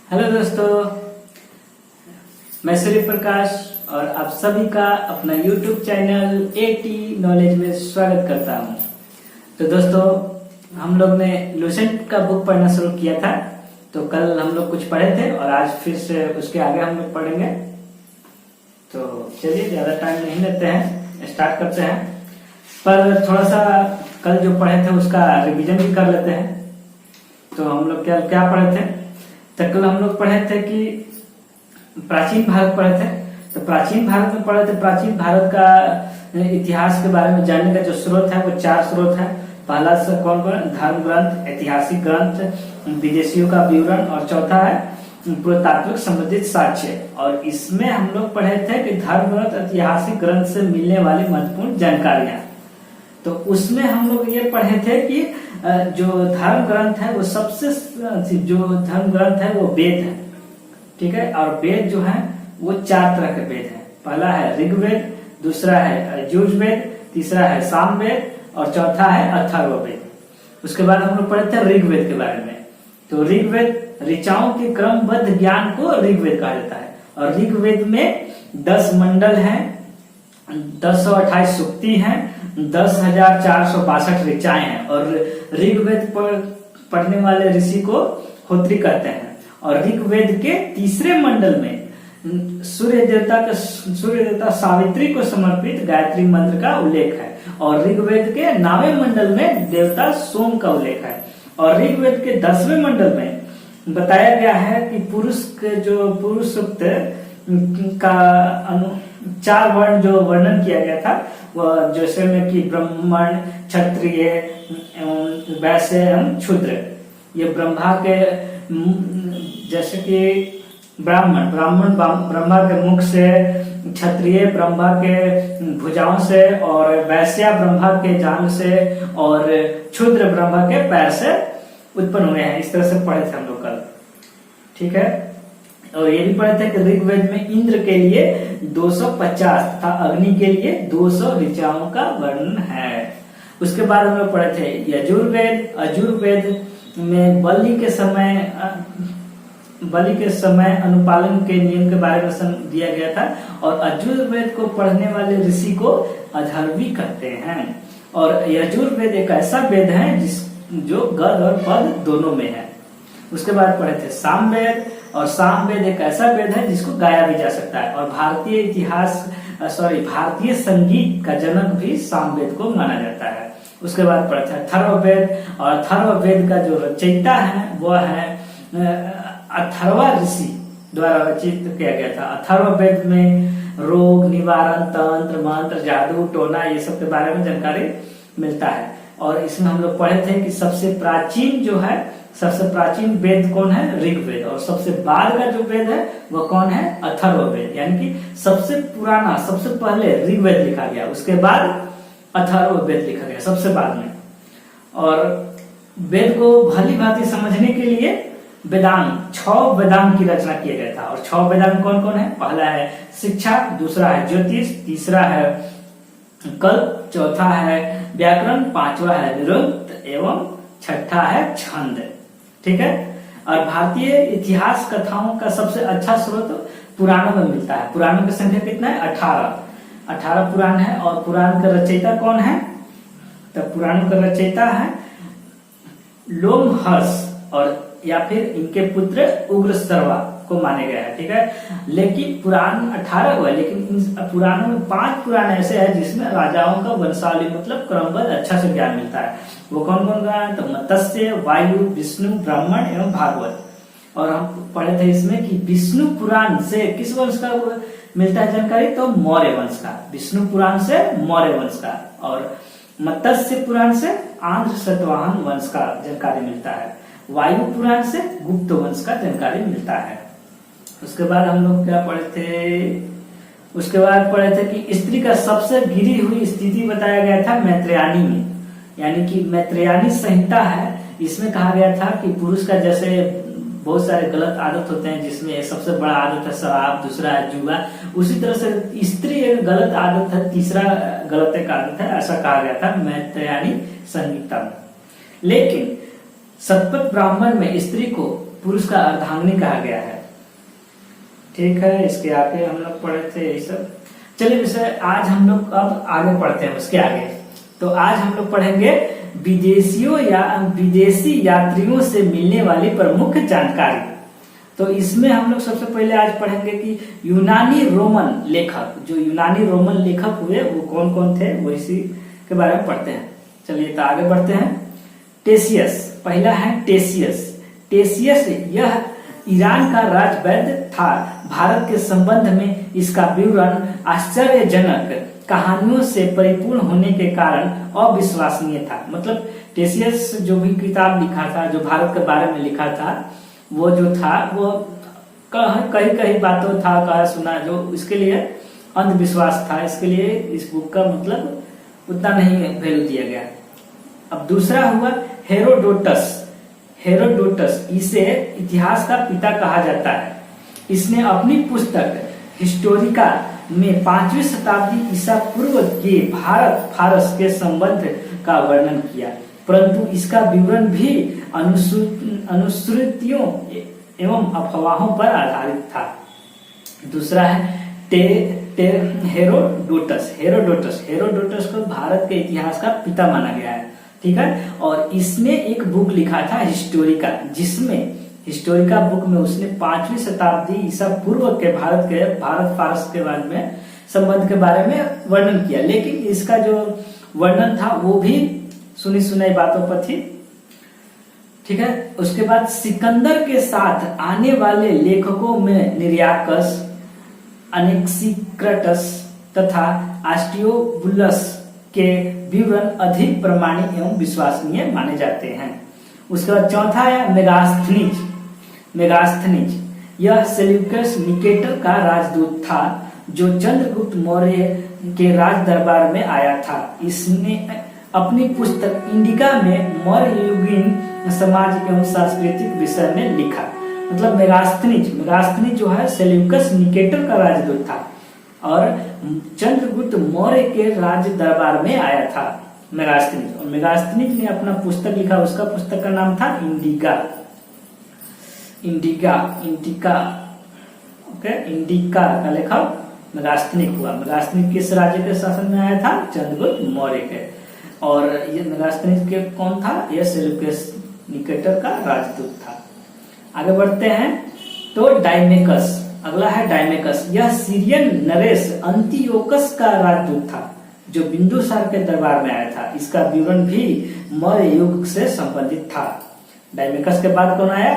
Hello दोस्तों, मैं सूर्य प्रकाश और आप सभी का अपना YouTube चैनल एटी नॉलेज में स्वागत करता हूं। तो दोस्तों, हम लोग ने लूसेंट का बुक पढ़ना शुरू किया था। तो कल हम लोग कुछ पढ़े थे और आज फिर से उसके आगे हम लोग पढ़ेंगे। तो चलिए, ज्यादा टाइम नहीं लेते हैं, स्टार्ट करते हैं। पर थोड़ा सा कल जो पढ़े थे उसका रिवीजन भी कर लेते हैं। तो हम लोग क्या पढ़े थे? तो कल हम लोग पढ़े थे कि प्राचीन भारत पढ़े थे। तो प्राचीन भारत में पढ़े थे, प्राचीन भारत का इतिहास के बारे में जानने का जो स्रोत है वो 4 स्रोत है। पहला से कौन धर्म ग्रंथ, ऐतिहासिक ग्रंथ, विदेशियों का विवरण, और चौथा है पुरातात्विक संबंधित साक्ष्य। और इसमें हम लोग पढ़े थे कि धर्म ग्रंथ, ऐतिहासिक ग्रंथ से मिलने वाली महत्वपूर्ण जानकारियां। तो उसमें हम लोग ये पढ़े थे कि जो धर्म ग्रंथ है वो वेद है, ठीक है। और वेद जो है वो 4 तरह के वेद है। पहला है ऋग्वेद, दूसरा है यजुर्वेद, तीसरा है सामवेद और चौथा है अथर्ववेद। उसके बाद हम लोग पढ़े थे ऋग्वेद के बारे में। तो ऋग्वेद ऋचाओं के क्रमबद्ध ज्ञान को ऋग्वेद कहा जाता है। और ऋग्वेद में 10 मंडल हैं, 1028 सूक्ति हैं, 10,462 ऋचाएं हैं। और ऋग्वेद पढ़ने वाले ऋषि को होत्री कहते हैं। और ऋग्वेद के तीसरे मंडल में सूर्य देवता सावित्री को समर्पित गायत्री मंत्र का उल्लेख है। और ऋग्वेद के 9वें मंडल में देवता सोम का उल्लेख है। और ऋग्वेद के 10वें मंडल में बताया गया है कि पुरुष सूक्त का 4 वर्ण जो वर्णन किया गया था, वह जैसे में कि ब्राह्मण, क्षत्रिय, वैश्य एवं शूद्र। ये ब्रह्मा के जैसे कि ब्राह्मण ब्रह्मा के मुख से, क्षत्रिय ब्रह्मा के भुजाओं से, और वैश्य ब्रह्मा के जांघ से, और शूद्र ब्रह्मा के पैर से उत्पन्न हुए हैं। इस तरह से पढ़े थे हम लोग कल, ठीक है। और ये भी पढ़े थे कि ऋग्वेद में इंद्र के लिए 250 तथा अग्नि के लिए 200 ऋचाओं का वर्णन है। उसके बाद हम लोग पढ़े थे यजुर्वेद में बलि के समय अनुपालन के नियम के बारे में दिया गया था। और यजुर्वेद को पढ़ने वाले ऋषि को अथर्वी कहते हैं। और यजुर्वेद एक ऐसा वेद है जो गद और पद दोनों में है। उसके बाद पढ़े थे सामवेद। और सामवेद एक ऐसा वेद है जिसको गाया भी जा सकता है। और भारतीय संगीत का जनक भी सामवेद को माना जाता है। उसके बाद पढ़े थे अथर्ववेद। और अथर्ववेद का जो रचयिता है वह है अथर्वा ऋषि द्वारा रचित किया गया था। अथर्ववेद में रोग निवारण, तंत्र मंत्र, जादू टोना, ये सब के बारे में जानकारी मिलता है। और इसमें हम लोग पढ़े थे कि सबसे प्राचीन वेद कौन है? ऋग्वेद। और सबसे बाद का जो वेद है वह कौन है? अथर्ववेद। यानी कि सबसे पुराना, सबसे पहले ऋग्वेद लिखा गया, उसके बाद अथर्ववेद लिखा गया, सबसे बाद में। और वेद को भली भांति समझने के लिए 6 वेदांग की रचना किया गया था। और 6 वेदांग कौन कौन है? पहला है शिक्षा, दूसरा है ज्योतिष, तीसरा है कल्प, चौथा है व्याकरण, 5वां है निरुक्त एवं 6ठा है छंद, ठीक है। और भारतीय इतिहास कथाओं का सबसे अच्छा स्रोत पुराणों में मिलता है। पुराणों की संख्या कितना है? 18 पुराण है। और पुराण का रचयिता कौन है? तो पुराणों का रचयिता है लोमहर्ष, और या फिर इनके पुत्र उग्रश्रवा को माने गया है, ठीक है। लेकिन पुराण 18 हुआ, लेकिन इन पुराणों में 5 पुराण ऐसे हैं जिसमें राजाओं का वंशावली मतलब क्रमबद्ध अच्छा से ज्ञान मिलता है। वो कौन कौन का है? तो मत्स्य, वायु, विष्णु, ब्राह्मण एवं भागवत। और हम पढ़े थे इसमें कि विष्णु पुराण से किस वंश का मिलता है जानकारी? तो मौर्य वंश का। विष्णु पुराण से मौर्य वंश का। और मत्स्य पुराण से आंध्र सतवाहन वंश का जानकारी मिलता है। वायु पुराण से गुप्त वंश का जानकारी मिलता है। उसके बाद हम लोग क्या पढ़े थे? उसके बाद पढ़े थे कि स्त्री का सबसे गिरी हुई स्थिति बताया गया था मैत्रेयानी में। यानी कि मैत्रेयानी संहिता है, इसमें कहा गया था कि पुरुष का जैसे बहुत सारे गलत आदत होते हैं, जिसमें सबसे बड़ा आदत है शराब, दूसरा है जुआ, उसी तरह से स्त्री एक गलत आदत है, तीसरा गलत एक आदत है, ऐसा कहा गया था मैत्रेयानी संहिता में। लेकिन शतपथ ब्राह्मण में स्त्री को पुरुष का अर्धांगिनी कहा गया है। ठीक है, इसके आगे हम लोग पढ़े थे ये सब। चलिए विषय आज हम लोग अब आगे पढ़ते हैं उसके आगे। तो आज हम लोग पढ़ेंगे विदेशियों या विदेशी यात्रियों से मिलने वाली प्रमुख जानकारी। तो इसमें हम लोग सबसे पहले आज पढ़ेंगे कि यूनानी रोमन लेखक, जो यूनानी रोमन लेखक हुए वो कौन कौन थे, वो इसी के बारे में पढ़ते हैं। चलिए तो आगे बढ़ते हैं। टेसियस, पहला है टेसियस। टेसियस यह ईरान का राजवैद्य था। भारत के संबंध में इसका विवरण आश्चर्यजनक कहानियों से परिपूर्ण होने के कारण अविश्वसनीय था। मतलब टेसियस जो भी किताब लिखा था, जो भारत के बारे में लिखा था, वो जो था वो कई कई बातों था कहा सुना, जो इसके लिए अंधविश्वास था। इसके लिए इस बुक का मतलब उतना नहीं वैल्यू दिया गया। अब दूसरा हुआ हेरोडोटस। हेरोडोटस इसे इतिहास का पिता कहा जाता है। इसने अपनी पुस्तक हिस्टोरिका में 5वीं शताब्दी ईसा पूर्व के भारत फारस के संबंध का वर्णन किया, परंतु इसका विवरण भी अनुश्रुतियों एवं अफवाहों पर आधारित था। दूसरा है हेरोडोटस। हेरोडोटस को भारत के इतिहास का पिता माना गया है। ठीक है, और इसने एक बुक लिखा था हिस्टोरिका, जिसमें हिस्टोरिका बुक में उसने 5वीं शताब्दी ईसा पूर्व के भारत फारस के बारे में संबंध के बारे में वर्णन किया। लेकिन इसका जो वर्णन था वो भी सुनी सुनाई बातों पर थी। ठीक है, उसके बाद सिकंदर के साथ आने वाले लेखकों में निर्याकस, अनेक्सिक्रटस तथा आस्टियोबुलस के विवरण अधिक प्रमाणिक एवं विश्वसनीय माने जाते हैं। उसके बाद चौथा है मेगास्थनीज। यह सेल्यूकस निकेटर का राजदूत था, जो चंद्रगुप्त मौर्य के राज दरबार में आया था। इसने अपनी पुस्तक इंडिका में मौर्य युगीन समाज एवं सांस्कृतिक विषय में लिखा। मतलब मेगास्थनीज जो है सेल्यूकस निकेटर का राजदूत था और चंद्रगुप्त मौर्य के राज दरबार में आया था मेगास्थनीज। और मेगास्थनीज ने अपना पुस्तक लिखा, उसका पुस्तक का नाम था इंडिका का लेखक मेगास्थनीज हुआ। मेगास्थनीज किस राज्य के शासन में आया था? चंद्रगुप्त मौर्य के। और ये मेगास्थनीज के कौन था? ये सेल्यूकस निकेटर का राजदूत था। आगे बढ़ते हैं तो डायमेकस, अगला है डायमेकस। यह सीरियन नरेश अंतियोकस का राजदूत था, जो बिंदुसार के दरबार में आया था। इसका विवरण भी मौर्य युग से संबंधित था। डायमेकस के बाद कौन आया?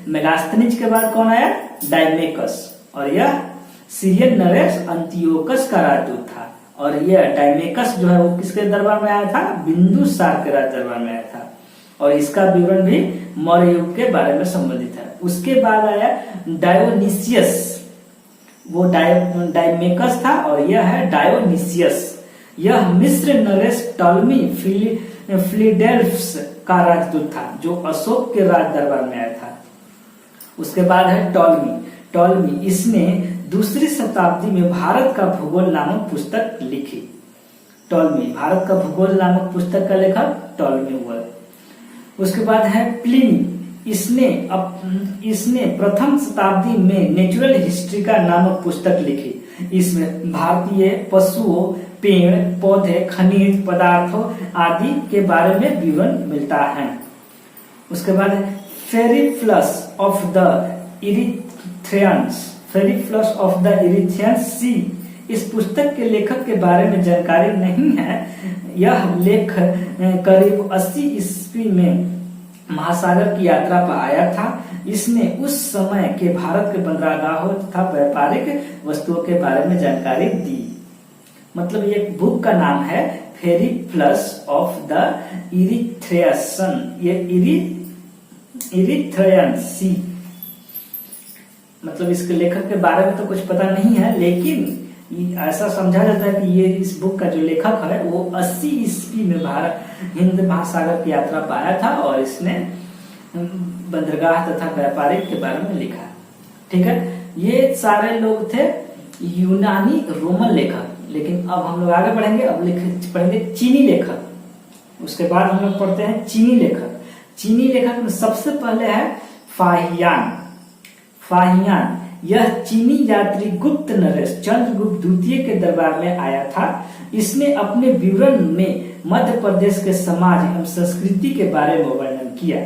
मेगास्थनीज के बाद कौन आया? डायमेकस। और यह सीरियन नरेश अंतियोकस का राजदूत था। और यह डायमेकस जो है वो किसके दरबार में आया था? बिंदुसार के राज दरबार में आया था। और इसका विवरण भी मौर्य युग के बारे में संबंधित है। उसके बाद आया डायोनिसियस। वो डायमेकस था और यह है डायोनिसियस। यह मिस्र नरेश टॉलमी फिलिडेल्फस का राजदूत था, जो अशोक के राज दरबार में आया था। उसके बाद है टॉलमी। इसने 2री शताब्दी में भारत का भूगोल नामक पुस्तक लिखी। टॉलमी भारत का भूगोल नामक पुस्तक का लेखक टॉलमी हुआ। उसके बाद है प्लिनी। इसने प्रथम शताब्दी में नेचुरल हिस्ट्री का नामक पुस्तक लिखी। इसमें भारतीय पशुओं, पेड़ पौधे, खनिज पदार्थों आदि के बारे में विवरण मिलता है। उसके बाद फेरिफ्लस ऑफ द इरिथ्रियंस सी। इस पुस्तक के लेखक के बारे में जानकारी नहीं है। यह लेख करीब 80 ईस्वी में महासागर की यात्रा पर आया था। इसने उस समय के भारत के बंदरगाहों तथा व्यापारिक वस्तुओं के बारे में जानकारी दी। मतलब ये बुक का नाम है फेरिफ्लस ऑफ द इरिथ्रियन सी। मतलब इसके लेखक के बारे में तो कुछ पता नहीं है, लेकिन ऐसा समझा जाता है कि ये इस बुक का जो लेखक है वो 80 ईस्वी में भारत हिंद महासागर की यात्रा पर आया था और इसने बंदरगाह तथा व्यापारिक के बारे में लिखा। ठीक है, ये सारे लोग थे यूनानी रोमन लेखक। लेकिन अब हम लोग आगे बढ़ेंगे। अब पढ़ेंगे चीनी लेखक। उसके बाद हम लोग पढ़ते हैं चीनी लेखक। चीनी लेखक में सबसे पहले है फाहियान। फाहियान यह चीनी यात्री गुप्त नरेश चंद्रगुप्त द्वितीय के दरबार में आया था। इसने अपने विवरण में मध्य प्रदेश के समाज एवं संस्कृति के बारे में वर्णन किया।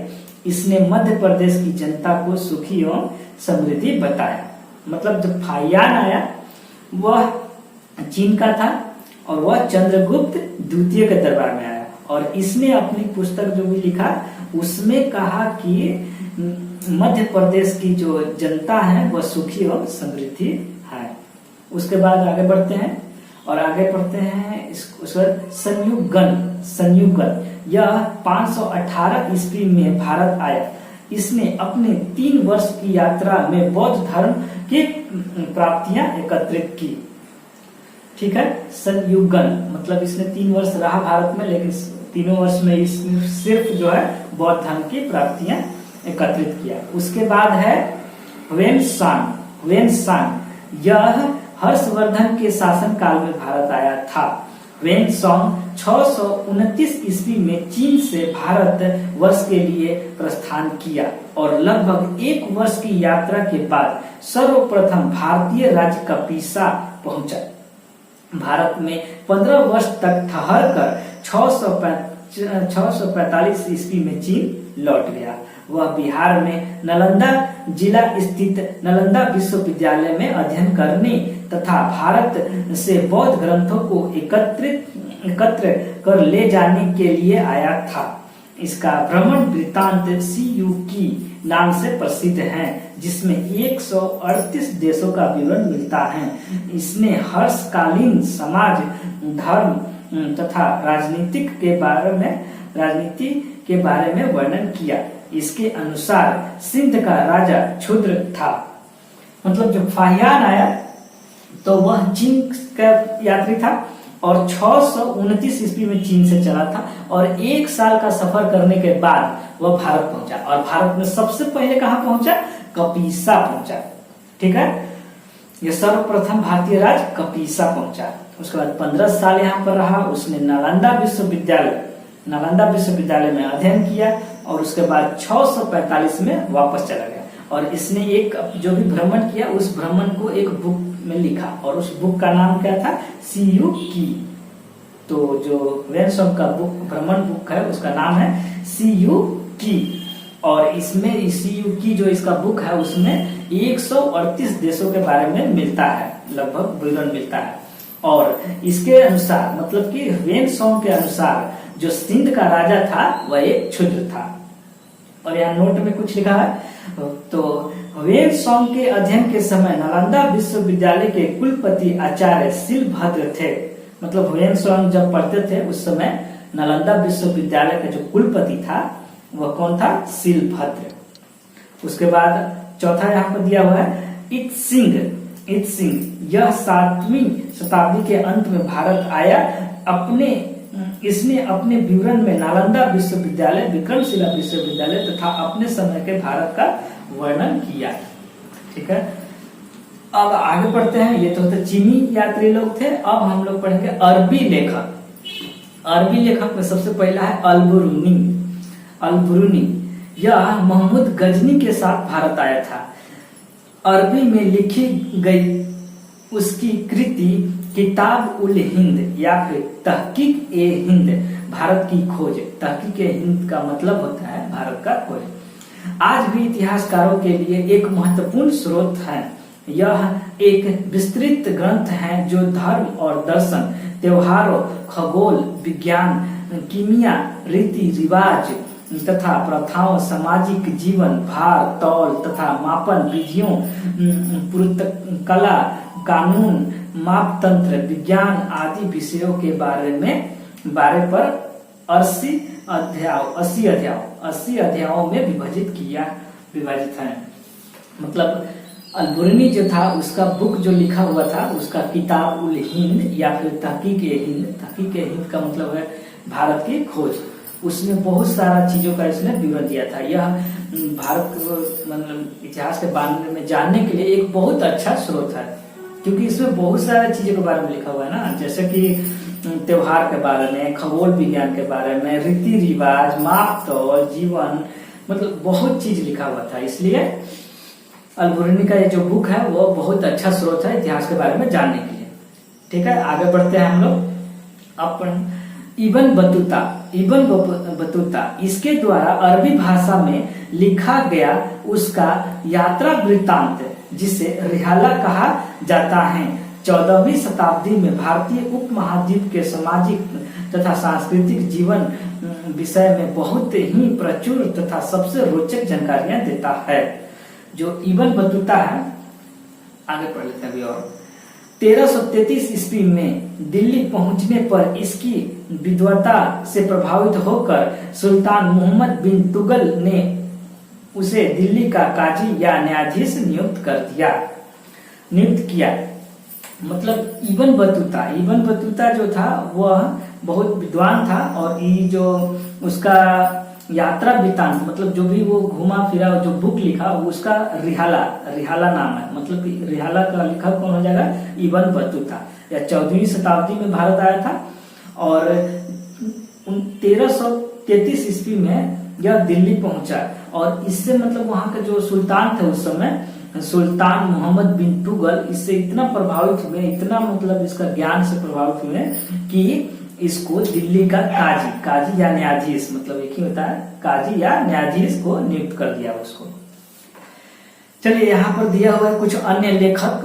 इसने मध्य प्रदेश की जनता को सुखी एवं समृद्धि बताया। मतलब जब फाहियान आया वह चीन का था और वह चंद्रगुप्त द्वितीय के दरबार में आया और इसने अपनी पुस्तक जो भी लिखा उसमें कहा कि मध्य प्रदेश की जो जनता है वह सुखी और समृद्धि है। उसके बाद आगे बढ़ते हैं और आगे पढ़ते हैं संयुगन यह 518 ईस्वी में भारत आया। इसने अपने 3 वर्ष की यात्रा में बौद्ध धर्म की प्राप्तियां एकत्रित की। ठीक है, संयुगन मतलब इसने 3 वर्ष रहा भारत में, लेकिन 3 वर्ष में सिर्फ जो है बौद्ध धर्म की प्राप्तियां एकत्रित किया। उसके बाद है ह्वेनसांग यह हर्षवर्धन के शासन काल में भारत आया था। ह्वेनसांग 629 ईस्वी में चीन से भारत वर्ष के लिए प्रस्थान किया और लगभग 1 वर्ष की यात्रा के बाद सर्वप्रथम भारतीय राज्य कपीसा पहुंचा। भारत में 15 वर्ष तक ठहर कर 645 ईस्वी में चीन लौट गया। वह बिहार में नालंदा जिला स्थित नालंदा विश्वविद्यालय में अध्ययन करने तथा भारत से बौद्ध ग्रंथों को एकत्र कर ले जाने के लिए आया था। इसका भ्रमण वृत्तांत सीयूकी नाम से प्रसिद्ध है, जिसमें 138 देशों का विवरण मिलता है। इसने हर्षकालीन समाज, धर्म तथा राजनीति के बारे में वर्णन किया। इसके अनुसार सिंध का राजा क्षुद्र था। मतलब जब फाहियान आया तो वह चीन का यात्री था और 629 ईस्वी में चीन से चला था और 1 साल का सफर करने के बाद वह भारत पहुंचा और भारत में सबसे पहले कहां पहुंचा? कपीसा पहुंचा। ठीक है, यह सर्वप्रथम भारतीय राज्य कपीसा पहुंचा। उसके बाद 15 साल यहाँ पर रहा। उसने नालंदा विश्वविद्यालय में अध्ययन किया और उसके बाद 645 में वापस चला गया और इसने एक जो भी भ्रमण किया उस भ्रमण को एक बुक में लिखा और उस बुक का नाम क्या था? सीयूकी। तो जो ह्वेनसांग का भ्रमण बुक है उसका नाम है सीयूकी और इसमें सीयूकी जो इसका बुक है उसमें 138 देशों के बारे में मिलता है, लगभग विवरण मिलता है। और इसके अनुसार मतलब कि ह्वेनसांग के अनुसार जो सिंध का राजा था वह एक क्षुद्र था। और यहाँ नोट में कुछ लिखा है तो ह्वेनसांग के अध्ययन के समय नालंदा विश्वविद्यालय के कुलपति आचार्य शिलभद्र थे। मतलब ह्वेनसांग जब पढ़ते थे उस समय नालंदा विश्वविद्यालय का जो कुलपति था वह कौन था? शिलभद्र। उसके बाद चौथा यहाँ पर दिया हुआ है इत्सिंग यह 7वीं शताब्दी के अंत में भारत आया। इसने अपने विवरण में नालंदा विश्वविद्यालय, विक्रमशिला विश्वविद्यालय तथा अपने समय के भारत का वर्णन किया। ठीक है, अब आगे पढ़ते हैं। ये तो होते चीनी यात्री लोग थे। अब हम लोग पढ़ेंगे अरबी लेखक। अरबी लेखक में सबसे पहला है अल-बुरूनी। यह महमूद गजनी के साथ भारत आया था। अरबी में लिखी गई उसकी कृति किताब उल हिंद या फिर तहकीक ए हिंद, भारत की खोज। तहकीक ए हिंद का मतलब होता है भारत का खोज। आज भी इतिहासकारों के लिए एक महत्वपूर्ण स्रोत है। यह एक विस्तृत ग्रंथ है जो धर्म और दर्शन, त्योहारों, खगोल विज्ञान, कीमिया, रीति रिवाज तथा प्रथाओं, सामाजिक जीवन, भार तौल तथा मापन विधियों, कला, कानून, मापतंत्र, विज्ञान आदि विषयों के बारे पर 80 अध्यायों में विभाजित है। मतलब अल-बुरूनी जो था उसका बुक जो लिखा हुआ था उसका किताब उल हिंद या फिर तहकीक ए हिंद। तहकीक ए हिंद का मतलब है भारत की खोज। उसमें बहुत सारा चीजों का इसने विवरण दिया था। यह भारत मतलब इतिहास के बारे में जानने के लिए एक बहुत अच्छा स्रोत है, क्योंकि इसमें बहुत सारी चीजों के बारे में लिखा हुआ है ना, जैसे कि त्योहार के बारे में, खगोल विज्ञान के बारे में, रीति रिवाज, माप तौल, जीवन, मतलब बहुत चीज लिखा हुआ था। इसलिए अल-बुरुनी का ये जो बुक है वो बहुत अच्छा स्रोत है इतिहास के बारे में जानने के लिए। ठीक है, आगे बढ़ते हैं हम लोग। अपन इब्न बतूता इसके द्वारा अरबी भाषा में लिखा गया उसका यात्रा वृत्तांत, जिसे रिहाला कहा जाता है, 14वीं शताब्दी में भारतीय उपमहाद्वीप के सामाजिक तथा सांस्कृतिक जीवन विषय में बहुत ही प्रचुर तथा सबसे रोचक जानकारियां देता है। जो इब्न बतूता है, आगे पढ़ लेते हैं अभी। और 1333 ईस्वी में दिल्ली पहुंचने पर इसकी विद्वता से प्रभावित होकर सुल्तान मोहम्मद बिन तुगल ने उसे दिल्ली का काजी या न्यायाधीश नियुक्त किया। मतलब इब्न बतूता जो था वह बहुत विद्वान था, और ये जो उसका यात्रा वृत्तांत मतलब जो भी वो घुमा फिरा जो बुक लिखा उसका रिहाला नाम है। मतलब रिहाला का लेखक कौन हो जाएगा? Ibn Battuta. या 14वीं शताब्दी में भारत आया था और 1333 ईस्वी में यह दिल्ली पहुंचा, और इससे मतलब वहां के जो सुल्तान थे उस समय, सुल्तान मोहम्मद बिन तुगल, इससे इतना प्रभावित हुए, इतना मतलब इसका ज्ञान से प्रभावित हुए कि इसको दिल्ली का काजी या न्यायाधीश, मतलब एक ही होता है, काजी या न्यायाधीश को नियुक्त कर दिया उसको। चलिए यहाँ पर दिया हुआ है कुछ अन्य लेखक।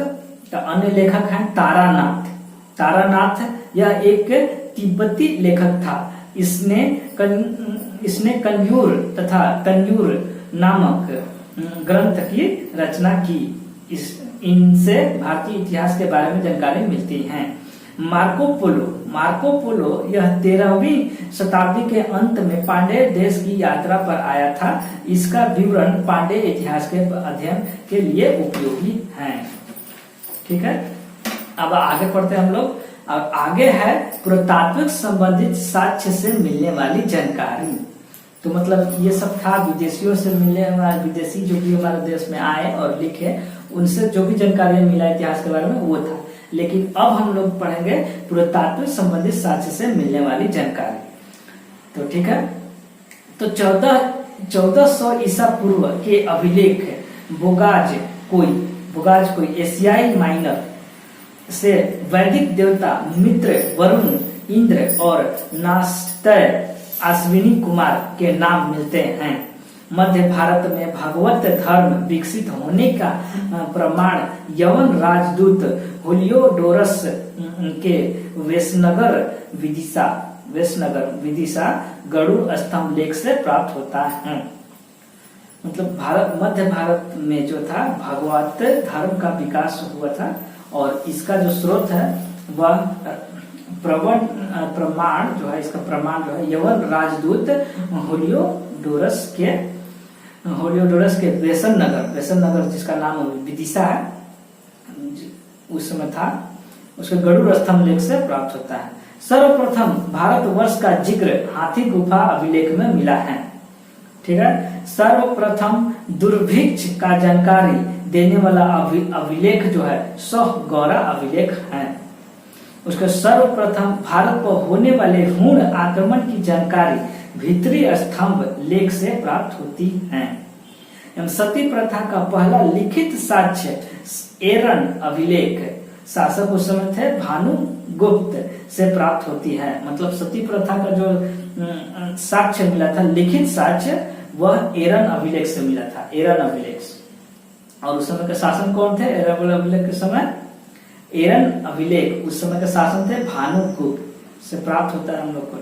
तो अन्य लेखक हैं तारानाथ। यह एक तिब्बती लेखक था। इसने तन्यूर नामक ग्रंथ की रचना की। इनसे भारतीय इतिहास के बारे में जानकारी मिलती है। मार्को पोलो यह 13वीं शताब्दी के अंत में पांड्य देश की यात्रा पर आया था। इसका विवरण पांड्य इतिहास के अध्ययन के लिए उपयोगी है। ठीक है, अब आगे पढ़ते हैं हम लोग। और आगे है पुरातात्विक संबंधित साक्ष्य से मिलने वाली जानकारी। तो मतलब ये सब था विदेशियों से मिलने वाला, विदेशी जो भी हमारे देश में आए और लिखे, उनसे जो भी जानकारी मिला इतिहास के बारे में वो था। लेकिन अब हम लोग पढ़ेंगे पुरातात्विक संबंधित साक्ष्य से मिलने वाली जानकारी। तो ठीक है, तो 1400 ईसा पूर्व के अभिलेख बोगाज कोई एशियाई माइनर से वैदिक देवता मित्र, वरुण, इंद्र और नास्तर अश्विनी कुमार के नाम मिलते हैं। मध्य भारत में भगवत धर्म विकसित होने का प्रमाण यवन राजदूत हुलियोडोरस के वेशनगर विदिशा गरुड़ स्तंभ लेख से प्राप्त होता है। मतलब मध्य भारत में जो था भगवत धर्म का विकास हुआ था, और इसका जो स्रोत है वह प्रमाण जो है, इसका प्रमाण जो है यवन राजदूत हुलियोडोरस के वेशन नगर जिसका नाम विदिशा है, उस समय था, उसके गरुड़ स्तंभ लेख से प्राप्त होता है। सर्वप्रथम भारतवर्ष का जिक्र हाथी गुफा अभिलेख में मिला है। ठीक है, सर्वप्रथम दुर्भिक्ष का जानकारी देने वाला अभिलेख जो है गौरा अभिलेख है। उसके सर्वप्रथम भारत पर होने वाले हुण आक्रमण की जानकारी भीतरी स्तंभ लेख से प्राप्त होती है। सती प्रथा का पहला लिखित साक्ष्य एरन अभिलेख, शासक उस समय थे भानुगुप्त, से प्राप्त होती है। मतलब सती प्रथा का जो साक्ष्य मिला था, लिखित साक्ष्य, वह एरन अभिलेख से मिला था, एरन अभिलेख। और उस समय के शासन कौन थे? एरन अभिलेख के समय एरन अभिलेख उस समय के शासन थे भानुगुप्त से प्राप्त होता है हम लोग को।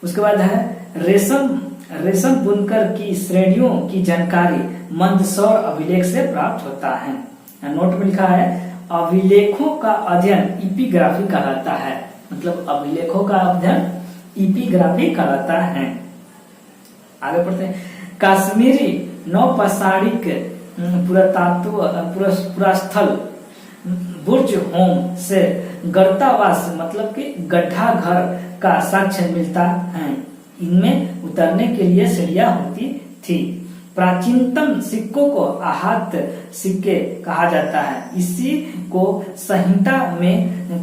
उसके बाद है रेशम बुनकर की श्रेणियों की जानकारी मंदसौर अभिलेख से प्राप्त होता है। नोट में लिखा है अभिलेखों का अध्ययन इपिग्राफी कहलाता है। मतलब अभिलेखों का अध्ययन इपिग्राफी कहलाता है। आगे पढ़ते हैं। कश्मीरी नौपाषाणिक पुरास्थल बुर्ज होम से गर्तावास मतलब कि गड्ढा घर का साक्ष्य मिलता है। इनमें उतरने के लिए सीढ़ियां होती थी। प्राचीनतम सिक्कों को आहत सिक्के कहा जाता है। इसी को संहिता में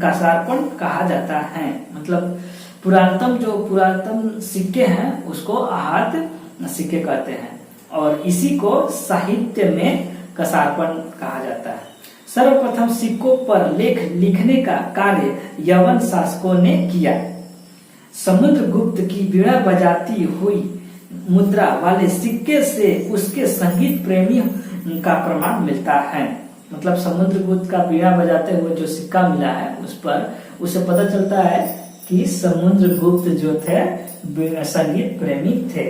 कासार्पण कहा जाता है। मतलब पुरातन सिक्के हैं उसको आहत सिक्के कहते हैं, और इसी को साहित्य में कसारपन कहा जाता है। सर्वप्रथम सिक्कों पर लेख लिखने का कार्य यवन शासकों ने किया। समुद्रगुप्त की वीणा बजाती हुई मुद्रा वाले सिक्के से उसके संगीत प्रेमी का प्रमाण मिलता है। मतलब समुद्रगुप्त का वीणा बजाते हुए जो सिक्का मिला है उस पर उसे पता चलता है कि समुद्रगुप्त जो थे संगीत प्रेमी थे।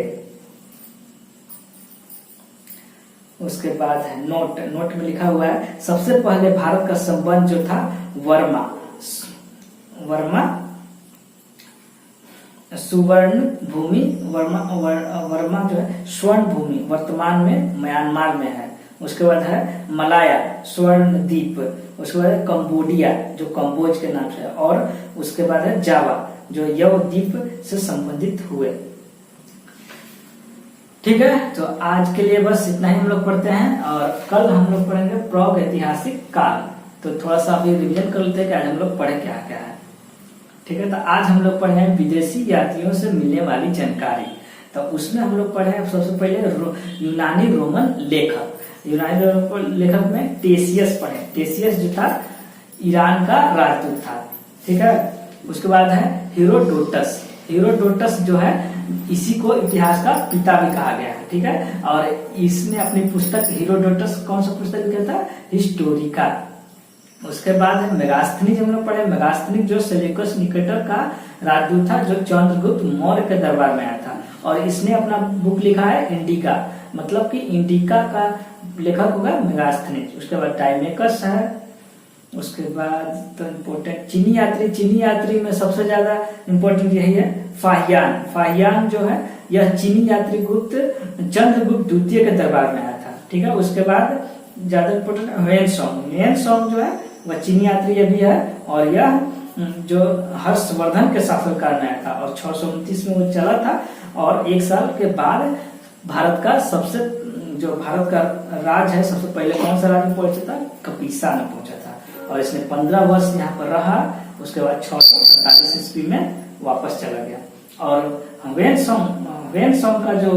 उसके बाद है नोट। नोट में लिखा हुआ है सबसे पहले भारत का संबंध जो था वर्मा सुवर्ण भूमि, वर्मा जो है स्वर्ण भूमि, वर्तमान में म्यांमार में है। उसके बाद है मलाया स्वर्ण द्वीप, उसके बाद है कंबोडिया जो कंबोज के नाम से है, और उसके बाद है जावा जो यव द्वीप से संबंधित हुए। ठीक है, तो आज के लिए बस इतना ही हम लोग पढ़ते हैं, और कल हम लोग पढ़ेंगे प्राग ऐतिहासिक काल। तो थोड़ा सा अभी रिवीजन कर लेते हैं कि आज हम लोग पढ़े क्या क्या है। ठीक है, तो आज हम लोग पढ़े हैं विदेशी यात्रियों से मिलने वाली जानकारी। तो उसमें हम लोग पढ़े हैं सबसे पहले यूनानी रोमन लेखक। यूनानी रोमन लेखक में टेसियस पढ़े। टेसियस जो था ईरान का राजदूत था। ठीक है, उसके बाद है हेरोडोटस। हेरोडोटस जो है इसी को इतिहास का पिता भी कहा गया है। ठीक है, और इसने अपनी पुस्तक हेरोडोटस कौन सा पुस्तक लिखा था? हिस्टोरिका। उसके बाद है मेगास्थनीज हम लोग पढ़े। मेगास्थनीज जो सेल्यूकस निकेटर का राजदूत था जो चंद्रगुप्त मौर्य के दरबार में आया था, और इसने अपना बुक लिखा है इंडिका, मतलब कि इंडिका का लेखक होगा मेगास्थनीज। उसके बाद टाइमेकस है। उसके बाद तो इम्पोर्टेंट चीनी यात्री। चीनी यात्री में सबसे ज्यादा इम्पोर्टेंट यही है फाहियान। फाहियान जो है यह चीनी यात्री चंद्रगुप्त द्वितीय के दरबार में आया था। ठीक है, उसके बाद ज्यादा इम्पोर्टेंट ह्वेनसोंग जो है वह चीनी यात्री भी है, और यह जो हर्षवर्धन के शासनकाल में आया था, और 629 में वो चला था, और एक साल के बाद भारत का भारत का राज है सबसे पहले कौन सा राज्य पहुंचा था? कपीसा में पहुंचा था, और इसने 15 वर्ष यहाँ पर रहा। उसके बाद 647 ईस्वी में वापस चला गया। और ह्वेनसोंग का जो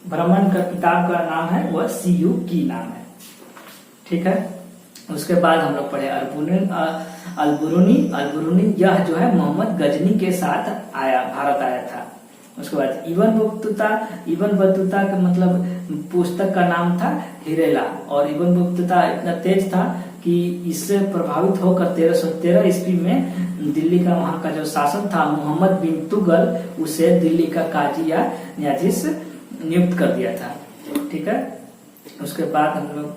भ्रमण का किताब का नाम है वह सीयू की नाम है। ठीक है, उसके बाद हम लोग पढ़े अलबुरुनी। यह जो है मोहम्मद गजनी के साथ भारत आया था। उसके बाद इबन बतूता का मतलब पुस्तक का नाम था हिरेला, और इबन बतूता इतना तेज था कि इससे प्रभावित होकर 1313 ईस्वी में दिल्ली का वहां का जो शासक था मोहम्मद बिन तुगल उसे दिल्ली का काजी या न्यायाधीश नियुक्त कर दिया था। ठीक है, उसके बाद हम लोग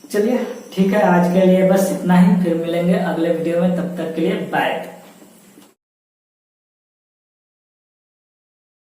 चलिए ठीक है, आज के लिए बस इतना ही। फिर मिलेंगे अगले वीडियो में, तब तक के लिए बाय।